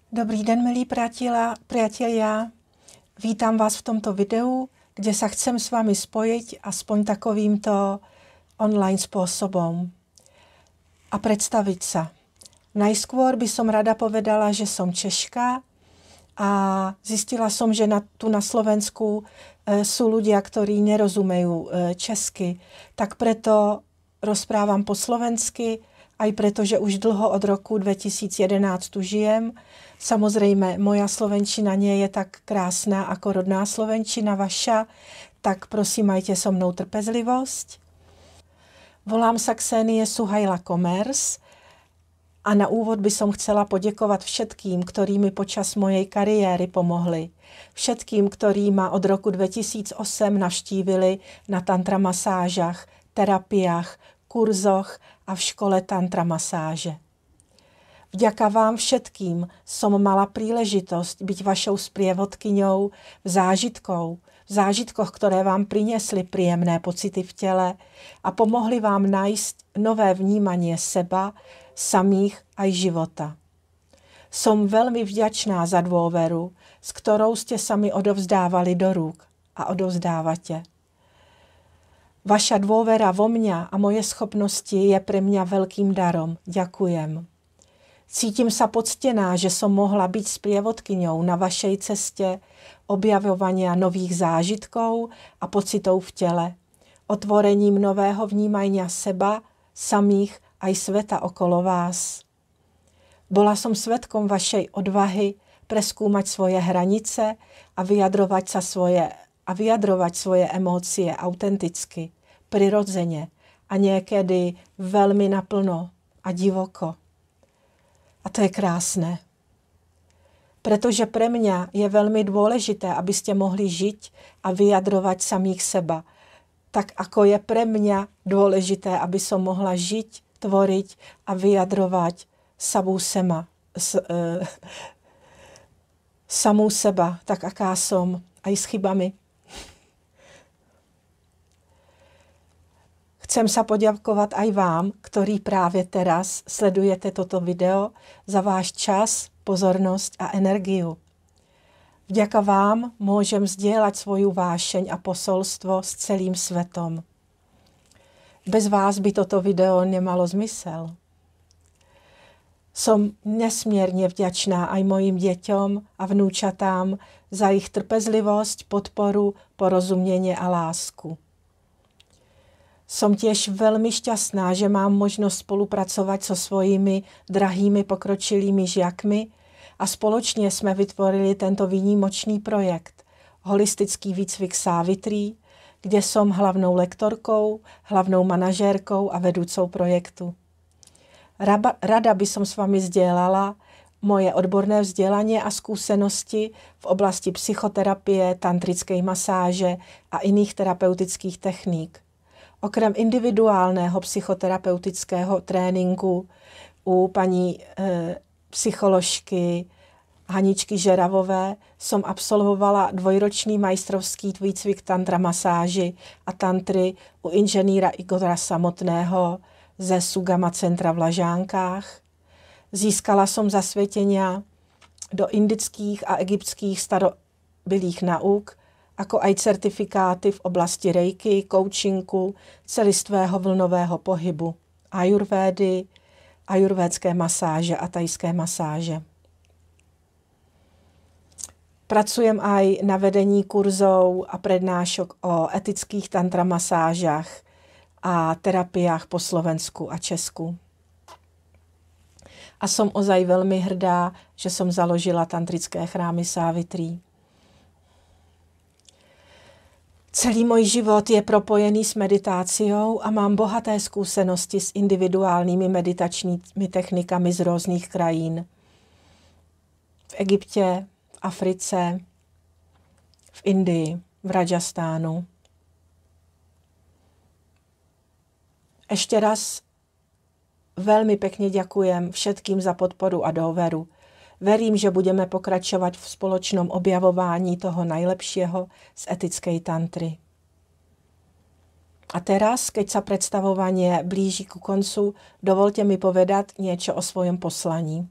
Dobrý den, milí priatelia. Vítam vás v tomto videu, kde sa chcem s vami spojiť aspoň takovýmto online spôsobom a predstaviť sa. Najskôr by som rada povedala, že som Češka a zistila som, že tu na Slovensku sú ľudia, ktorí nerozumejú česky. Tak preto rozprávam po slovensky, aj preto, že už dlho od roku 2011 tu žijem. Samozrejme, moja slovenčina nie je tak krásna ako rodná slovenčina vaša, tak prosím, majte so mnou trpezlivosť. Volám sa Ksenie Suhajla Komers a na úvod by som chcela poděkovat všetkým, ktorí mi počas mojej kariéry pomohli. Všetkým, ktorí ma od roku 2008 navštívili na tantra masážach, terapiách, kurzoch a v škole tantra masáže. Vďaka vám všetkým som mala príležitosť byť vašou sprievodkyňou v zážitkoch, ktoré vám priniesli príjemné pocity v tele a pomohli vám nájsť nové vnímanie seba, samých aj života. Som veľmi vďačná za dôveru, s ktorou ste sa mi odovzdávali do rúk a odovzdávate. Vaša dôvera vo mňa a moje schopnosti je pre mňa veľkým darom. Ďakujem. Cítim sa poctená, že som mohla byť sprievodkyňou na vašej ceste objavovania nových zážitkov a pocitov v tele, otvorením nového vnímania seba, samých aj sveta okolo vás. Bola som svedkom vašej odvahy preskúmať svoje hranice a vyjadrovať svoje emócie autenticky, prirodzene a niekedy veľmi naplno a divoko. A to je krásne. Pretože pre mňa je veľmi dôležité, aby ste mohli žiť a vyjadrovať samých seba. Tak ako je pre mňa dôležité, aby som mohla žiť, tvoriť a vyjadrovať samú seba, tak aká som, aj s chybami. Chcem sa poďakovať aj vám, ktorí práve teraz sledujete toto video, za váš čas, pozornosť a energiu. Vďaka vám môžem zdieľať svoju vášeň a posolstvo s celým svetom. Bez vás by toto video nemalo zmysel. Som nesmierne vďačná aj mojim deťom a vnúčatám za ich trpezlivosť, podporu, porozumenie a lásku. Som tiež veľmi šťastná, že mám možnosť spolupracovať so svojimi drahými pokročilými žiakmi a spoločne sme vytvorili tento výnimočný projekt Holistický výcvik Savitri, kde som hlavnou lektorkou, hlavnou manažérkou a vedúcou projektu. Rada by som s vami zdieľala moje odborné vzdelanie a skúsenosti v oblasti psychoterapie, tantrickej masáže a iných terapeutických techník. Okrem individuálneho psychoterapeutického tréninku u paní psycholožky Haničky Žeravové som absolvovala dvojročný majstrovský výcvik tantra masáži a tantry u inženýra Igora Samotného ze Sugama centra v Lažánkách. Získala som zasvetenia do indických a egyptských starobylých nauk, ako aj certifikáty v oblasti reiki, coachingu, celistvého vlnového pohybu, ajurvédy, ajurvédské masáže a tajské masáže. Pracujem aj na vedení kurzov a prednášok o etických tantra masážach a terapiách po Slovensku a Česku. A som ozaj veľmi hrdá, že som založila tantrické chrámy Savitri. Celý môj život je propojený s meditáciou a mám bohaté skúsenosti s individuálnymi meditačními technikami z rôznych krajín. V Egypte, v Africe, v Indii, v Rajastánu. Ešte raz veľmi pekne ďakujem všetkým za podporu a dôveru. Verím, že budeme pokračovať v spoločnom objavování toho najlepšieho z etickej tantry. A teraz, keď sa predstavovanie blíži ku koncu, dovolte mi povedať niečo o svojom poslaní.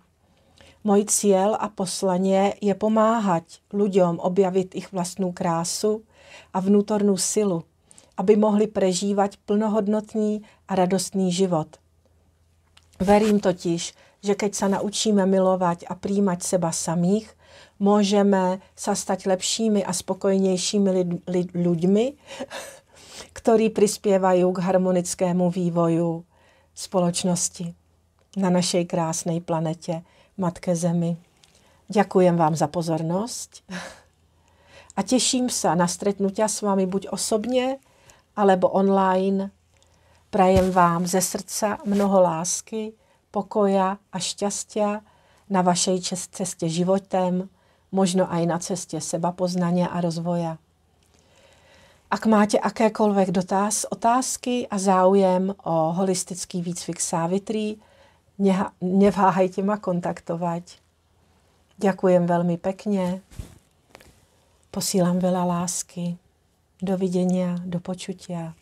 Môj cieľ a poslanie je pomáhať ľuďom objaviť ich vlastnú krásu a vnútornú silu, aby mohli prežívať plnohodnotný a radostný život. Verím totiž, že keď sa naučíme milovať a príjmať seba samých, môžeme sa stať lepšími a spokojnejšími ľuďmi, ktorí prispievajú k harmonickému vývoju spoločnosti na našej krásnej planete, Matke Zemi. Ďakujem vám za pozornosť a teším sa na stretnutia s vami buď osobne, alebo online. Prajem vám ze srdca mnoho lásky, pokoja a šťastia na vašej ceste životem, možno aj na ceste sebapoznania a rozvoja. Ak máte akékoľvek otázky a záujem o holistický výcvik Savitri, neváhajte ma kontaktovať. Ďakujem veľmi pekne. Posílam veľa lásky. Dovidenia, do počutia.